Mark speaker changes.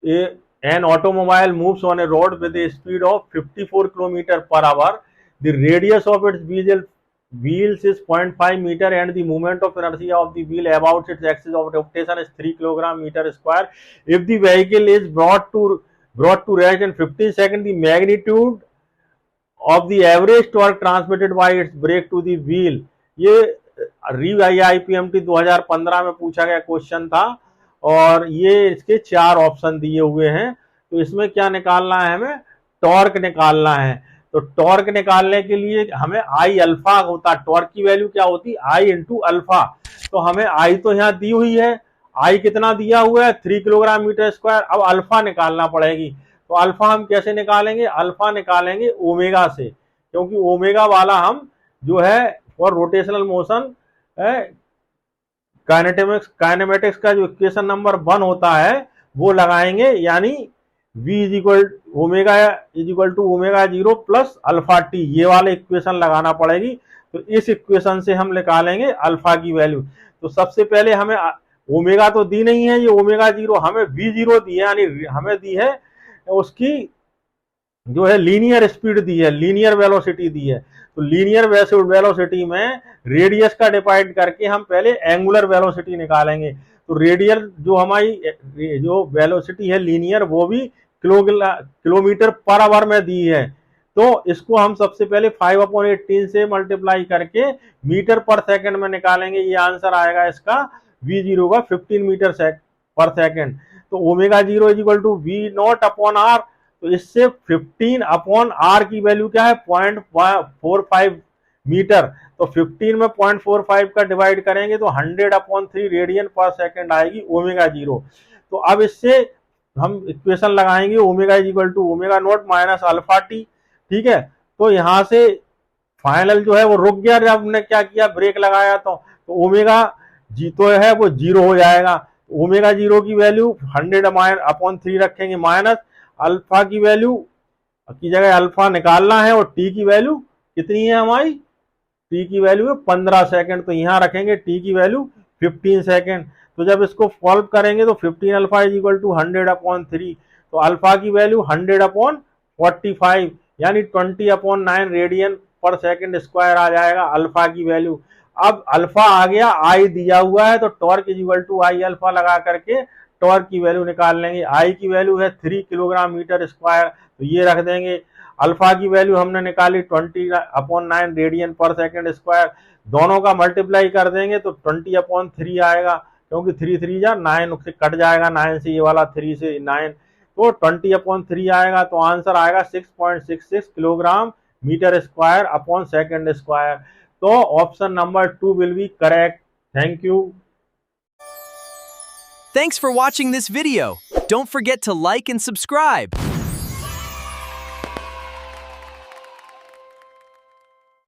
Speaker 1: an automobile moves on a road with a speed of 54 km per hour. The radius of its wheels is 0.5 meter and the moment of inertia of the wheel about its axis of rotation is 3 kg square. If the vehicle is brought to rest in 15 seconds, the magnitude of the average torque transmitted by its brake to the wheel. ये IIPMT 2015 में पूछा गया question था और ये इसके 4 option दिए हुए हैं। तो इसमें क्या निकालना है, हमें टॉर्क निकालना है। तो टॉर्क निकालने के लिए हमें आई अल्फा होता, टॉर्क की वैल्यू क्या होती, आई इंटू अल्फा। तो हमें आई तो यहाँ दी हुई है, आई कितना दिया हुआ है 3 किलोग्राम स्क्वायर। अब अल्फा निकालना पड़ेगी। तो अल्फा हम कैसे निकालेंगे, अल्फा निकालेंगे ओमेगा से, क्योंकि ओमेगा वाला हम जो है फॉर रोटेशनल मोशन काइनेमेटिक्स का जो इक्वेशन नंबर 1 होता है वो लगाएंगे, यानी v is equal to omega 0 plus alpha t, ये वाले इक्वेशन लगाना पड़ेगी। तो इस इक्वेशन से हम निकालेंगे अल्फा की वैल्यू। तो सबसे पहले हमें ओमेगा तो दी नहीं है, ये ओमेगा 0 हमें v0 दी है, यानी हमें दी है उसकी जो है लीनियर स्पीड दी है, लीनियर वेलोसिटी दी है। तो लीनियर वेलोसिटी में रेडियस का डिवाइड करके हम पहले एंगुलर वेलोसिटी निकालेंगे। तो रेडियल जो हमारी जो वेलोसिटी है लीनियर, वो भी किलोमीटर पर आवर में दी है। तो इसको हम सबसे पहले 5/18 से मल्टीप्लाई करके मीटर पर सेकंड में निकालेंगे। ये आंसर आएगा इसका v0 का 15 मीटर पर सेकंड। तो omega 0 is equal to v0 upon r. तो इससे 15 अपॉन आर की वैल्यू क्या है 0.45 मीटर। तो 15 में 0.45 का डिवाइड करेंगे तो 100/3 रेडियन पर सेकंड आएगी ओमेगा 0। तो अब इससे हम इक्वेशन लगाएंगे omega is equal to omega not minus alpha t. ठीक है, तो यहां से फाइनल जो है वो रुक गया, जब हमने क्या किया ब्रेक लगाया। तो ओमेगा जी तो है वो 0 हो जाएगा। ओमेगा 0 की वैल्यू 100/3 रखेंगे, माइनस अल्फा की वैल्यू की जगह अल्फा निकालना है और टी की वैल्यू कितनी है हमारी, टी की वैल्यू है 15 सेकंड। तो यहाँ रखेंगे टी की वैल्यु 15 सेकंड। तो जब इसको सॉल्व करेंगे तो 15 अल्फा इज इक्वल टू 100/3। तो अल्फा की वैल्यू 100/45 यानी 20/9 रेडियन पर सेकंड स्क्वायर आ जाएगा अल्फा की वैल्यू। अब अल्फा आ गया, आई दिया हुआ है, तो torque is equal to I alpha लगा करके टॉर्क की वैल्यू निकाल लेंगे। आई की वैल्यू है 3 किलोग्राम मीटर स्क्वायर, तो ये रख देंगे। अल्फा की वैल्यू हमने निकाली 20/9 रेडियन पर सेकंड स्क्वायर। दोनों का मल्टीप्लाई कर देंगे तो 20/3 आएगा, क्योंकि 3 3 जा 9 से कट जाएगा, 9 से ये वाला 3 से 9, तो 20/3 आएगा। तो आंसर आएगा 6.66 kilogram metre square upon second square. तो option number 2 will be correct. Thank you.
Speaker 2: Thanks for watching this video. Don't forget to like and subscribe.